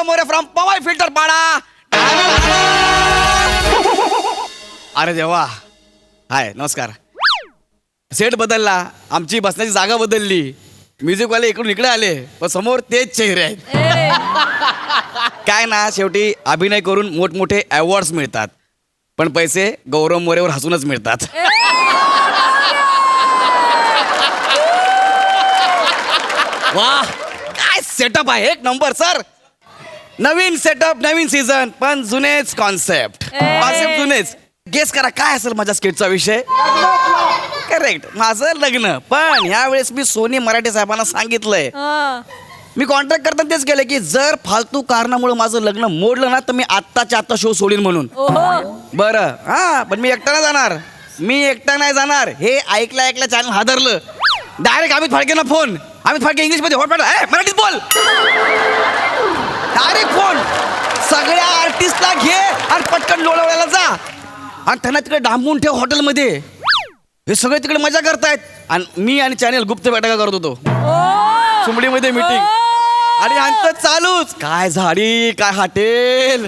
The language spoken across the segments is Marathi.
मोरे फ्रॉम पवई फिल्टर पाडा. अरे देवा. हाय नमस्कार. सेट बदलला, आमची बसण्याची जागा बदलली, म्युझिकवाले इकडून इकडे आले, पण समोर तेच चेहरे आहेत. काय ना, शेवटी अभिनय करून मोठमोठे अवॉर्ड्स मिळतात, पण पैसे गौरव मोरेवर हसूनच मिळतात. वाह, काय सेटअप आहे, एक नंबर सर. नवीन सेटअप, नवीन सीझन, पण जुनेच कॉन्सेप्ट जुनेच. गेस करा काय असेल माझ्या स्किटचा विषय. करेक्ट, माझं लग्न. पण यावेळेस मी सोनी मराठे साहेबांना सांगितलंय, मी कॉन्ट्रॅक्ट करताना तेच केलं की जर फालतू कारणामुळे माझं लग्न मोडलं ना तर मी आत्ताच्या आत्ता शो सोडीन म्हणून. बरं, हा, पण मी एकटा नाही जाणार. मी एकटा नाही जाणार हे ऐकल्या चॅनल हादरलं. डायरेक्ट अमित फाळकेंना फोन. अमित फाळके इंग्लिश मध्ये हॉट मराठीत बोल. Direct phone. सगळ्या आर्टिस्टला घे आणि पटकन लोणावळ्याला जा आणि त्यांना तिकडे डांबून ठेव हॉटेलमध्ये. हे सगळे तिकडे मजा करतायत आणि मी आणि चॅनल गुप्त बैठका करत होतो सुमडीमध्ये मीटिंग. आणि यांचं चालूच, काय झाडी काय हॉटेल.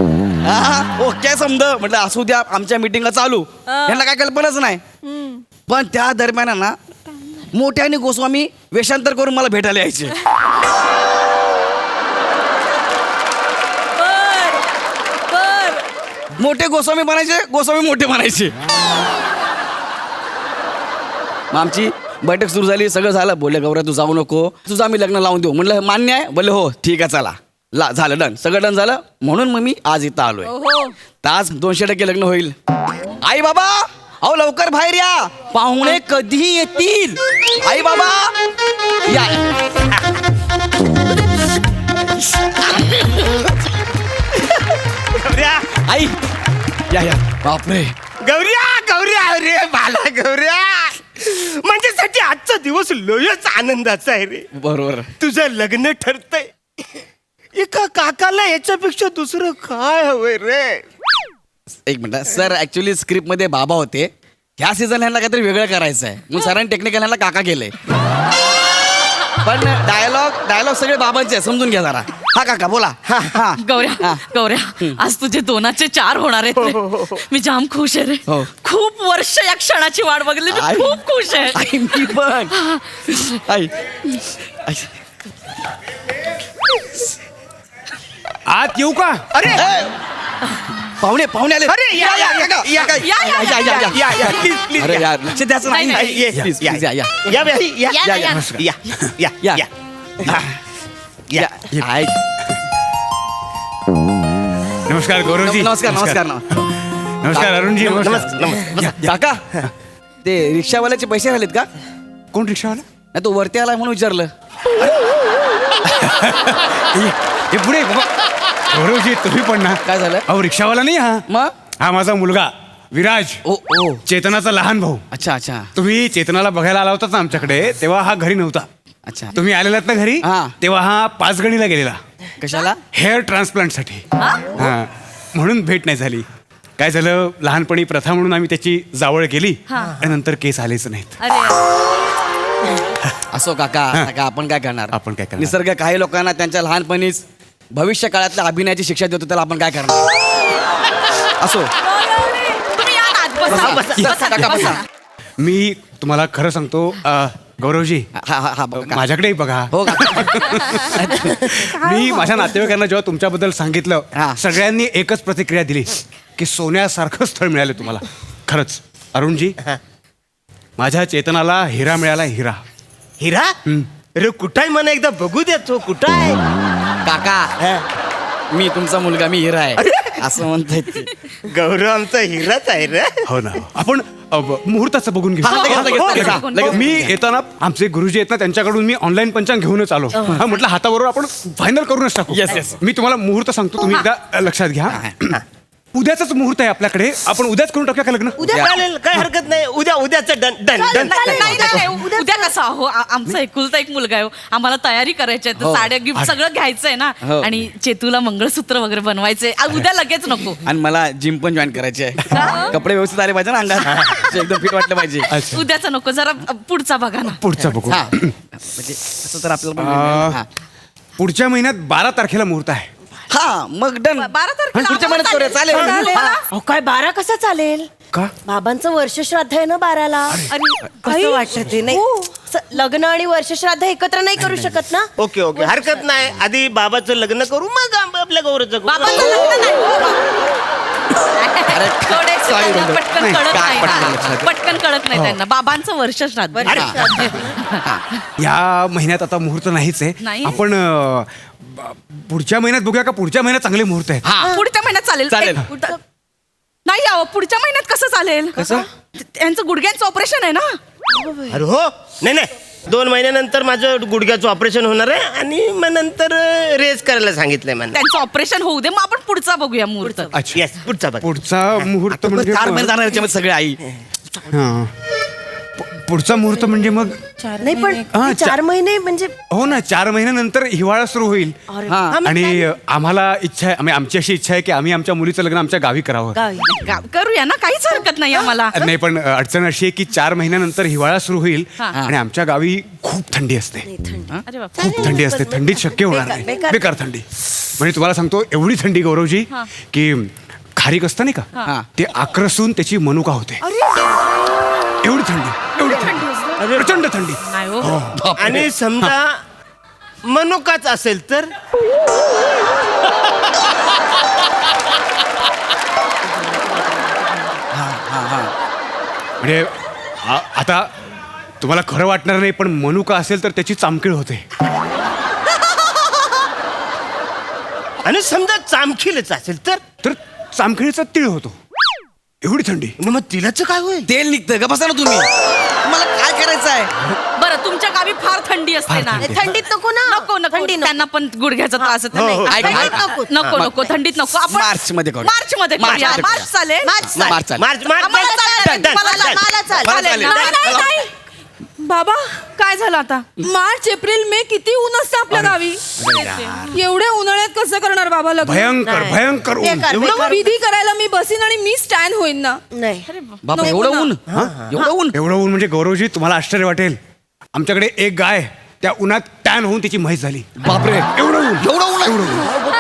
ओके समज म्हटलं असू द्या, आमच्या मीटिंगला चालू. यांना काय कल्पनाच नाही. पण त्या दरम्यान ना मोठ्याने गोस्वामी वेषांतर करून मला भेटायला यायचे. मोठे गोस्वामी बनायचे, गोस्वामी मोठे बनायचे. मग आमची बैठक सुरू झाली, सगळं झालं. बोलले गौऱ्या तू जाऊ नको, तुझं आम्ही लग्न लावून देऊ. म्हणलं मान्य आहे. बोलले हो ठीक आहे चला. झालं डन, सगळं डन झालं. म्हणून मग मी आज इथं आलोय. तास 200% लग्न होईल. आई बाबा अहो लवकर बाहेर या, पाहुणे कधी येतील. आई बाबा या. आई या या. बापरे गौऱ्या गौऱ्या, अरे बाला गौऱ्या, माझ्यासाठी आजचा दिवस लयच आनंदाचा आहे रे. बरोबर, तुझं लग्न ठरतंय. एका काकाला याच्यापेक्षा दुसरं काय हवंय रे. एक मिनिट सर, ऍक्च्युली स्क्रिप्ट मध्ये बाबा होते. ह्या सीझन ह्यांना काहीतरी वेगळं करायचं आहे मग सरांनी टेक्निकल ह्यांना काका केलंय. पण डायलॉग सगळे बाबांचे आहे, समजून घ्या जरा. हा काका बोला. हा गौऱ्या गौऱ्या, आज तुझे 2चे 4 होणार आहेत रे. मी जाम खुश आहे रे. खूप वर्ष या क्षणाची वाट बघितली. मी खूप खुश आहे. आई मी पण. आई आत येऊ का? अरे पाहुणे आले. अरे या या काका, या काका, या या प्लीज प्लीज अरे यार लक्ष द्यायचं नाही. नाही, Please, please, या या या बाई, या या, या. या या या. या आई, नमस्कार गौरवजी. नमस्कार नमस्कार नमस्कार अरुणजी. नमस्कार. काका ते रिक्षावाल्याचे पैसे राहिलेत का? कोण रिक्षावाला? नाही तो वरती आलाय म्हणून विचारलं. हे पुढे बाबा. गौरवजी तुम्ही पण ना. काय झालं? अहो रिक्षावाला नाही हा. मग हा माझा मुलगा विराज, ओ ओ चेतनाचा लहान भाऊ. अच्छा अच्छा तुम्ही चेतनाला बघायला आला होता ना आमच्याकडे, तेव्हा हा घरी नव्हता. अच्छा. तुम्ही आलेलात ना घरी, हा. तेव्हा हा 5 गणीला गेलेला कशाला? हेअर ट्रान्सप्लांटसाठी. हा म्हणून भेट नाही झाली. काय झालं, लहानपणी प्रथा म्हणून आम्ही त्याची जावळ केली आणि नंतर केस आलेच नाहीत. असो काका, काका आपण काय करणार? आपण काय करणार? निसर्ग काही लोकांना त्यांच्या लहानपणीच भविष्य काळातल्या अभिनयाची शिक्षा देतो, त्याला आपण काय करणार? असो. तुम्ही या ना, आत बसा. बसा, काका, बसा. मी तुम्हाला खरं सांगतो गौरवजी, हा हा हा बघा. माझ्याकडेही बघा. हो काका. मी माझ्या नातेवाईकांना जेव्हा तुमच्याबद्दल सांगितलं, हा. सगळ्यांनी एकच प्रतिक्रिया दिली की सोन्यासारखं स्थळ मिळालं तुम्हाला. खरंच अरुणजी, माझ्या चेतनाला हिरा मिळाला. हिरा. हिरा. अरे कुठाय म्हणा, एकदा बघू द्या तो कुठाय. काका मी तुमचा मुलगा, मी हिरा आहे असं म्हणताय ते. गौरव आमचा हिराच आहे रे. हो ना. आपण मुहूर्ताचं बघून घेऊ. हा, लगेच, लगेच. मी येताना आमचे गुरुजी आहेत ना, त्यांच्याकडून मी ऑनलाईन पंचांग घेऊनच आलो. हा म्हटलं हाताबरोबर आपण फायनल करूनच टाकू. Yes. मी तुम्हाला मुहूर्त सांगतो, तुम्ही एकदा लक्षात घ्या. उद्याच मुहूर्त आहे आपल्याकडे, आपण उद्याच करून टाकूया का लग्न? उद्या चालेल, काय हरकत नाही. उद्याचं डन डन डन. नाही, उद्या कसा हो, आमचा एकुलता एक मुलगा आहे हो. आम्हाला तयारी करायची आहे, हो. साड्या गिफ्ट सगळं घ्यायचंय ना. हो. आणि चेतूला मंगळसूत्र वगैरे बनवायचंय. उद्या लगेच नको. आणि मला जिम पण जॉईन करायची आहे. कपडे व्यवस्थित आले पाहिजे ना अंगात, एकदम फिट वाटलं पाहिजे. उद्याचं नको, जरा पुढचा बघा ना. पुढचा बघू. म्हणजे असं तर आपल्याला पण- हा. पुढच्या महिन्यात 12 तारखेला मुहूर्त आहे. हा मग डन 12 तारखेला पुढच्या महिन्यात करूया चालेल हा. अहो काय 12 कसं चालेल? का? बाबांचं वर्षश्राद्ध आहे ना 12ला. कसं वाटतं ते नाही लग्न आणि वर्षश्राद्ध एकत्र नाही करू शकत ना. ओके ओके हरकत नाही आधी बाबाचं लग्न करू मग आपल्या गौरवचं करू. बाबांचं लग्न नाही. थोडेसे Sorry, त्यांना बंधू. पटकन नाही, कळत काय नाही पटकन ना. लक्षात? पटकन कळत नाही त्यांना बाबांचं वर्ष श्राद्ध या महिन्यात आता मुहूर्त नाहीच आहे नाही? आपण पुढच्या महिन्यात बघूया का पुढच्या महिन्यात चांगले मुहूर्त आहेत हा पुढच्या महिन्यात चालेल चालेल. नाही अहो पुढच्या महिन्यात कसं चालेल त्यांचं गुडघ्यांचं ऑपरेशन आहे ना. अरे हो नाही नाही 2 महिन्यानंतर माझं गुडघ्याचं ऑपरेशन होणार आहे आणि मग नंतर रेस करायला सांगितलंय मला. त्यांचं ऑपरेशन होऊ दे मग आपण पुढचा बघूया मुहूर्त. अच्छा येस पुढचा बघ. पुढचा मुहूर्त म्हणजे 4 महिने जाणार याच्यामध्ये सगळे आई हा. पुढचा मुहूर्त म्हणजे मग नाही पण हा, 4 महिने म्हणजे हो ना 4 महिन्यानंतर हिवाळा सुरू होईल हा आणि आम्हाला इच्छा आहे आमची अशी इच्छा आहे की आम्ही आमच्या मुलीचं लग्न आमच्या गावी करावं. गावी. करूया ना काहीच हरकत नाही आम्हाला. नाही पण अडचण अशी आहे की 4 महिन्यानंतर हिवाळा सुरू होईल हा. आणि आमच्या गावी खूप थंडी असते. अरे बाप. खूप थंडी असते थंडीत शक्य होणार नाही बेकार थंडी म्हणजे तुम्हाला सांगतो एवढी थंडी गौरवजी की खारीक असतं नाही का ते आक्रसून त्याची मनुका होते. एवढी थंडी प्रचंड थंडी. नाही हो. आणि समजा मनुकाच असेल तर म्हणजे आता तुम्हाला खरं वाटणार नाही पण मनुका असेल तर त्याची चामखीळ होते. आणि समजा चामखीलच असेल तर चामखिळीचा तीळ होतो. एवढी थंडी. मग तिलाच काय होईल? तेल निघतं का बसा ना तुम्ही मला काय करायचं आहे बरं तुमच्या गावी फार थंडी असते ना. नाही, थंडीत नको ना. नको नको थंडी नको. त्यांना पण गुडघ्याचा त्रास होतो. हो, नाही, हो. थंडीत ऐक, नको ऐक. नको नको थंडीत नको आपण मार्च मध्ये करू. मार्च मध्ये मार्च करूया. मध्ये मार्च करूया. चालेल. मार्च चालेल. मार्च आम्हाला चालेल. डन, मला डन, मला डन. चालेल. मला चालेल. चालेल. नाही, नाही, नाही. बाबा काय झालं आता? मार्च एप्रिल मे किती ऊन असतं आपल्या गावी. एवढ्या उन्हाळ्यात कसं करणार बाबा लग्न. भयंकर भयंकर ऊन. बेकार, मग बेकार. विधी करायला मी बसीन आणि मी स्टँड होईन ना. नाही बाप नको एवढं ना. ऊन एवढं ऊन एवढं ऊन म्हणजे गौरवजी तुम्हाला आश्चर्य वाटेल आमच्याकडे एक गाय त्या उन्हात टॅन होऊन तिची म्हैस झाली. बापरे एवढं ऊन एवढं ऊन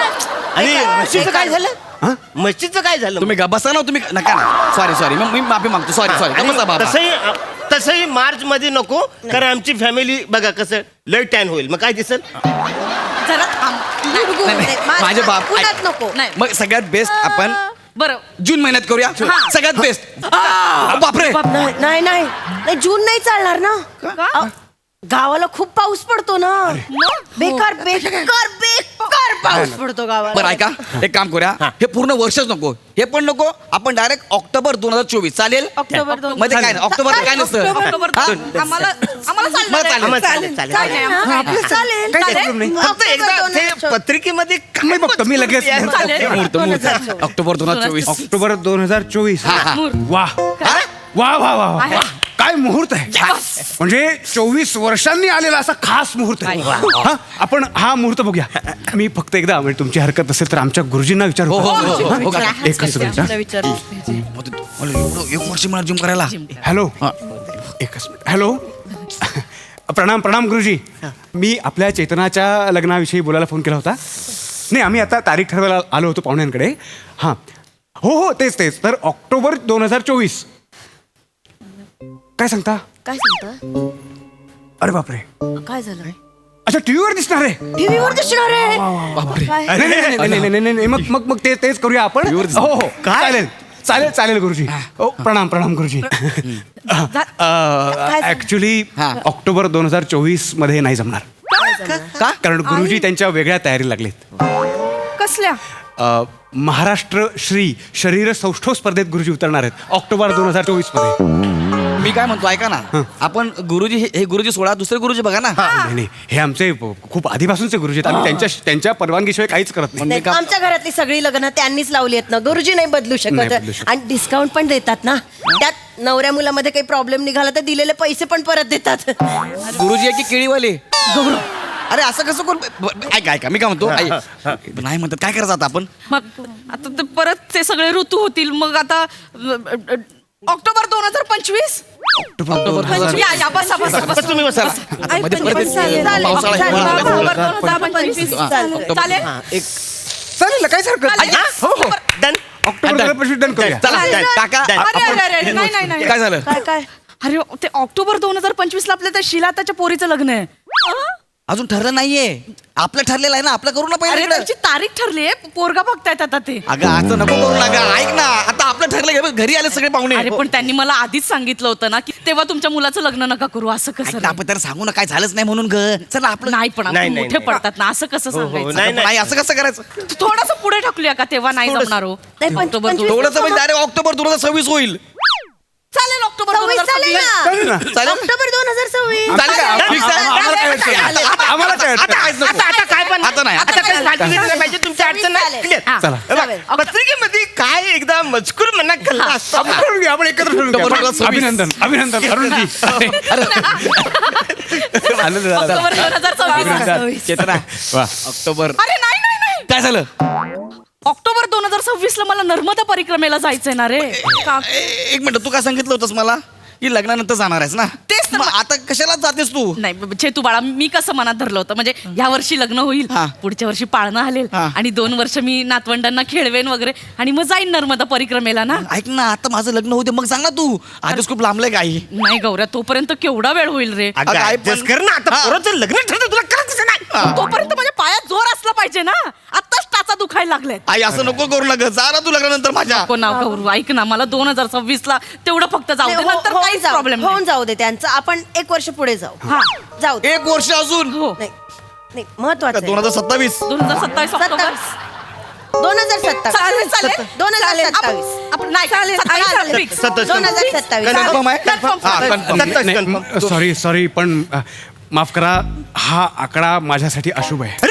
आणि म्हशीचं काय झालं? हा? म्हशीचं काय झालं? तुम्ही बसा ना तुम्ही नका ना सॉरी मग मी माफी मागतो सॉरी आणि बसा बाबा तसंही मार्च मध्ये नको कारण आमची फॅमिली बघा कसं लय टॅन होईल मग काय दिसल? जरा थांब. नाही, नाही. माझे बाप उन्हात ऐक. नको. नाही मग सगळ्यात बेस्ट आपण बरं जून महिन्यात करूया सगळ्यात बेस्ट बापरे नाही नाही नाही नाही, जून नाही चालणार ना. अहो, गावाला खूप पाऊस पडतो ना. बेकार बेकार बेकार पाऊस पडतो गावाला. बरं ऐका एक काम करूया हे पूर्ण वर्षच नको हे पण नको आपण डायरेक्ट ऑक्टोबर 2024 चालेल ऑक्टोबर 2024. मध्ये काय नाही ऑक्टोबर काय नसतं ऑक्टोबर हा? आम्हाला मग चालणार आहे. चालेल. आम्हाला चालेल चालेल चालेल ना? चालेल काही चालेल. प्रॉब्लेम नाही. फक्त एकदा ते पत्रिकेमध्ये काय मी बघतो मी लगेच चालेल. मुहूर्त ऑक्टोबर 2024 ऑक्टोबर 2024 हा, हा. वा हा? वा वा वा आहे. वा. काय मुहूर्त आहे म्हणजे 24 वर्षांनी आलेला असा खास मुहूर्त आहे. हा, आपण हा मुहूर्त बघूया. मी फक्त एकदा म्हणजे तुमची हरकत असेल तर आमच्या गुरुजींना विचारू हो, हो, का? हो, हो, हो, हा? का? एकच मिनिट हा. मला एवढं एक वर्ष मला जिम करायला हॅलो एकच मिनिट हॅलो प्रणाम प्रणाम गुरुजी मी आपल्या चेतनाच्या लग्नाविषयी बोलायला फोन केला होता. नाही आम्ही आता तारीख ठरवायला आलो होतो पाहुण्यांकडे. हां हो तेच तर ऑक्टोबर 2024 काय सांगता काय सांगता? अरे बापरे काय झालं? अच्छा टीव्हीवर दिसणार आहे. टीव्हीवर दिसणार आहे. बापरे काय? नाही मग तेच करूया आपण. हो हो चालेल गुरुजी. हो प्रणाम गुरुजी. ऍक्च्युली हा. ऑक्टोबर 2024 मध्ये नाही जमणार का कारण गुरुजी त्यांच्या वेगळ्या तयारी लागलेत. कसल्या? महाराष्ट्र श्री शरीर सौष्ठव स्पर्धेत गुरुजी उतरणार आहेत ऑक्टोबर 2024 मध्ये. मी काय म्हणतो ऐका ना आपण गुरुजी हे गुरुजी सोडा दुसरे गुरुजी बघा ना नाही हे आमचे खूप आधीपासूनचे गुरुजी आहेत. आम्ही त्यांच्या परवानगीशिवाय काहीच करत नाही. नाही, आमच्या घरातली सगळी लग्न त्यांनीच लावली आहेत ना. गुरुजी नाही बदलू नाही शकत बदलू शकत. आणि डिस्काउंट पण देतात ना. त्यात नवऱ्या मुलामध्ये काही प्रॉब्लेम निघाला तर दिलेले पैसे पण परत देतात. गुरुजी आहे की केळीवाले अरे असं कसं कोण ऐका मी काय म्हणतो नाही म्हणतात काय करायचं आता आपण मग आता ते परत ते सगळे ऋतू होतील मग आता ऑक्टोबर 2025 या बसा तुम्ही बसा. मध्ये परत चालेल. पावसाळा चालेल. हिवाळा आला. ऑक्टोबर 2025 चालेल. चालेल. एक चालेल ना, काहीच हरकत नाही. हो हो डन ऑक्टोबर पासून डन करूया. चला Done. काका Done. अरे नाही नाही नाही काय झालं काय काय अरे ते ऑक्टोबर 2025 ला आपल्या त्या शिला त्याच्या पोरीचं लग्न आहे अजून ठरलं नाहीये आपलं ठरलेलं आहे ना आपलं करू ना अरे पहिले त्यांची तारीख ठरली आहे पोरगा बघतायत आता ते अगं असं नको करू ना गं. ऐक ना आता आपलं ठरलं घे घरी आले सगळे पाहुणे अरे पण त्यांनी मला आधीच सांगितलं होतं ना की तेव्हा तुमच्या मुलाचं लग्न नका करू असं ऐक कसं ना, आपण त्याला सांगू ना काय झालंच नाही म्हणून ग चला आपलं नाही पण नाही, आपण नाही, मोठे नाही. पडतात ना असं कसं हो, हो, सांगायचं नाही, नाही. नाही असं कसं करायचं थोडस पुढे ढकलूया का तेव्हा नाही थोडंसं. जमणार हो नाही, पण- ऑक्टोबर पंचवीस- थोडंसं म्हणजे डायरेक्ट ऑक्टोबर 2026 होईल चालेल ऑक्टोबर 26 चालेल 2026. चालेल ना. चालेल ऑक्टोबर 2026 चालेल का? आम्हाला Fix आहे? आम्हाला काय अडचण नाही. आम्हाला काय अडचण आता नाही. आहेच नको. आता काय पण आता नाही, आता आता काही चालेल. फालतू नाही पाहिजे तुमची अडचण नाही चालेल. Clear. हा, चला. चालेल. पत्रिकेमध्ये काय एकदा मजकूर म्हणा कल्ला असतो आपण ठरवून घेऊ, आपण एकत्र ठरवून घेऊ. ऑक्टोबर 26. अभिनंदन अभिनंदन अरुणजी. आनंद झाला. ऑक्टोबर 2026. अभिनंदन. चेतना वा. ऑक्टोबर अरे नाही नाही नाही काय झालं ऑक्टोबर 2026 ला मला नर्मदा परिक्रमेला जायचंय ना रे का एक मिनिट तू काय सांगितलं होतंस मला की लग्नानंतर जाणार आहेस ना तेच तर मग आता कशाला जातेस तू नाही छेतू बाळा मी कसं मनात धरलं होतं म्हणजे ह्या वर्षी लग्न होईल हा. पुढच्या वर्षी पाळणं हलेल हा. आणि 2 वर्ष मी नातवंडांना खेळवेन वगैरे आणि मग जाईन नर्मदा परिक्रमेला ना ऐक ना आता माझं लग्न होते मग सांग ना तू आधीच खूप लांबलंय काही नाही गौऱ्या तोपर्यंत केवढा वेळ होईल रे अगं, अगं, आई adjust पण- कर ना आता हा. पोराचं लग्न ठरतं तुला कळत नाही तोपर्यंत माझ्या पायात जोर असला पाहिजे ना आत्ताच टाचा दुखायला लागलाय आई असं नको करू ना ग जा ना तू लग्नानंतर माझ्या नको ना गौरू ऐक ना मला 2026 ला तेवढं फक्त जाऊ दे नाही, नंतर हो- काहीच जाऊ- प्रॉब्लेम होऊन नाही जाऊ दे त्यांचं आपण 1 वर्ष पुढे जाऊ हा जाऊ दे. 1 वर्ष अजून हो नाही नाही महत्वाचं आहे. 2027 2027 ऑक्टोबर 2027 चालेल चालेल 2027 आपण नाही चालेल, आई चालेल. fix. 2027 कन्फर्म आहे Confirm. हा, confirm. नाही, सॉरी पण माफ करा हा आकडा माझ्यासाठी अशुभ आहे.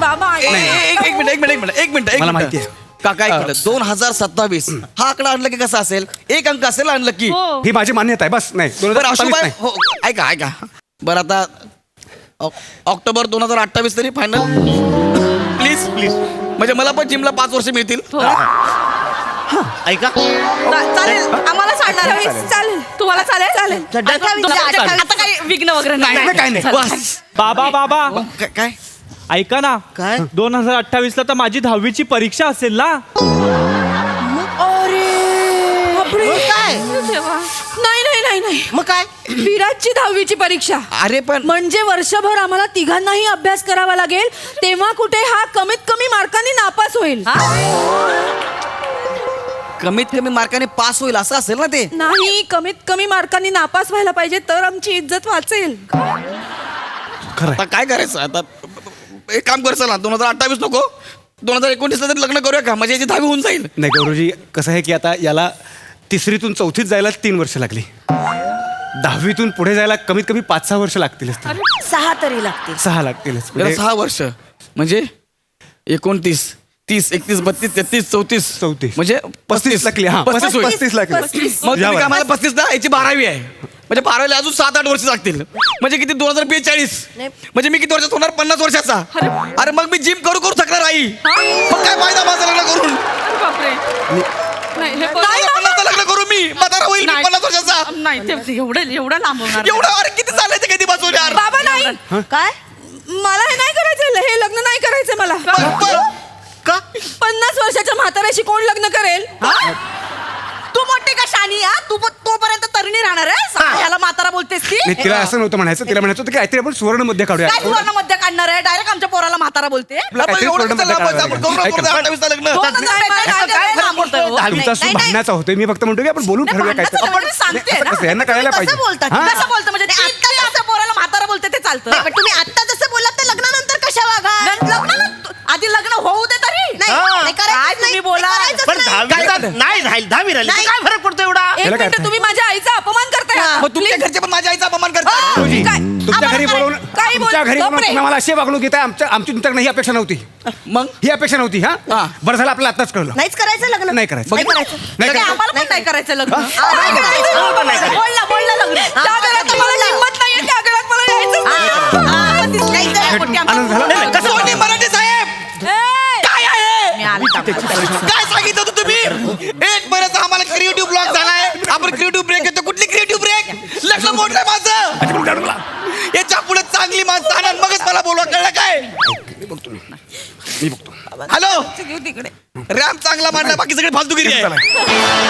बाबा एक मिनिट मला माहिती आहे. काका एक मिनिट 2027 हा आकडा आणलं की कसं असेल एक अंक असेल आणलं की हो. ही माझी मान्यता आहे बस नाही बरं अशुभ 2027 आहे नाही. हो ऐका बरं आता ऑक्टोबर 2028 तरी फायनल प्लीज म्हणजे मला पण जिमला 5 वर्ष मिळतील ऐका चालेल आम्हाला चालणार आहे. चालेल तुम्हाला चालेल चालेल. आता काही विघ्न वगैरे नाही नाही, काही नाही. चालेल. बस बाबा काय ऐका ना काय 2028 ला तर माझी 10वीची परीक्षा असेल ना काय नाही मग काय विराटची 10वीची परीक्षा अरे पण म्हणजे वर्षभर आम्हाला तिघांनाही अभ्यास करावा लागेल तेव्हा कुठे हा कमीत कमी मार्कांनी नापास होईल कमीत कमी मार्काने पास होईल असं असेल ना ते नाही कमीत कमी मार्कांनी नापास व्हायला पाहिजे तर आमची इज्जत वाचेल खरं आहे. आता काय करायचं आता एक काम कर चला 2028 नको 2029 ला तरी लग्न करूया का म्हणजे याची 10वी होऊन जाईल नाही गौरवजी कसं आहे की आता याला 3रीतून 4थीत जायला 3 वर्ष लागली 10वीतून पुढे जायला कमीत कमी 5-6 वर्ष लागतीलच 6 तरी लागतील 6 लागतीलच त्याला म्हणजे 6 वर्ष म्हणजे 29 30 31 32 33 34 34. म्हणजे 35 लागली हा 35 होईल. 35 लागली मग तुम्ही काय मला 35 ना याची 12वी आहे म्हणजे 12वीला अजून 7-8 वर्ष लागतील म्हणजे किती 2042 नाही. म्हणजे मी किती वर्षात होणार 50 वर्षाचा अरे मग मी जिम करू थकणार आई मग काय फायदा माझं लग्न करून अरे बापरे नाही हे बघ. नाही, 50 लग्न करू मी म्हातारा होईल मी नाही. 50 वर्षाचा नाही ते एवढं लांबवणार एवढं अरे किती चाललंय ते कधी बसवलं यार बाबा नाही काय मला हे नाही करायचं हे लग्न नाही करायचं मला का 50 वर्षाच्या म्हाताऱ्याशी कोण लग्न करेल तू मोठी का शानी हा तू तोपर्यंत तरुणी राहणार आहे ह्याला म्हातारा बोलतेस की नाही तिला असं नव्हतं म्हणायचं तिला म्हणायचं होतं की काहीतरी आपण सुवर्ण मध्ये काढूया काय सुवर्ण मध्ये काढणार आहे डायरेक्ट आमच्या पोराला म्हातारा बोलते आपलं आपण काहीतरी एवढं सुवर्णमध्ये कसं लांब काढावं आपण करू लागेल. नको ऐका ना. 28 ला लग्न काय लांबवतोय हो? तुमचा सूर भांडण्याचा होतोय मी फक्त म्हणतो की आपण बोलून ठरवूया काय भांडणाचं नाही, मी सांगते ना. कसं यांना कळायला कसं पाहिजे बोलतात? हा? कसं बोलतं म्हणजे आता आमच्या पोराला म्हातारा बोलते ते चालतं नाही, पण तुम्ही आता जसं बोललात तर लग्नानंतर कशा वागा लग्न आधी लग्न होऊ दे तरी नाही, हा. नाही करायचंच काय नाही, तुम्ही बोला? नाही करायचंच पण नाही. 10वी नाही राहील 10वी राहील नाही. काय फरक पडतो एवढा एक त्याला काय मिनिट अर्थ? तुम्ही माझ्या आईचा अपमान करताय आता. मग तुमच्या घरचे पण माझ्या आईचा अपमान करतात गुरुजी, काय? तुमच्या घरी आम्हाला बोलवून काही तुमच्या बोल- घरी बोलवून बापरे. तुम्ही आम्हाला अशी वागणूक घेताय आमची तुमच्याकडे ही अपेक्षा नव्हती मग ही अपेक्षा नव्हती हा हा. बरं झालं आपल्याला आताच कळलं नाहीच करायचं लग्न नाही करायचं. नाही करायचं नाही काय करायचं. आम्हाला पण नाही करायचं लग्न नाही करायचं. बोलला लग्न त्या घरात मला हिंमत नाहीये त्या घरात मला यायचं आनंद झाला कसं सोनी मराठे साहेब काय आहे मी आली काय सांगितलं होतं तुम्ही एक बरंच आम्हाला क्रिएटिव्ह ब्लॉक झालाय आपण क्रिएटिव्ह ब्रेक येतो कुठली क्रिएटिव्ह ब्रेक लग्न मोडलंय माझं याच्या पुढे चांगली माणसं आणा मगच मला बोलवा कळलं काय मी बघतो रॅम्प चांगला मांडला बाकी सगळे फालतुगिरी आहे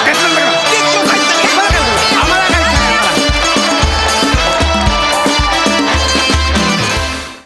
टेस्ला लग्न.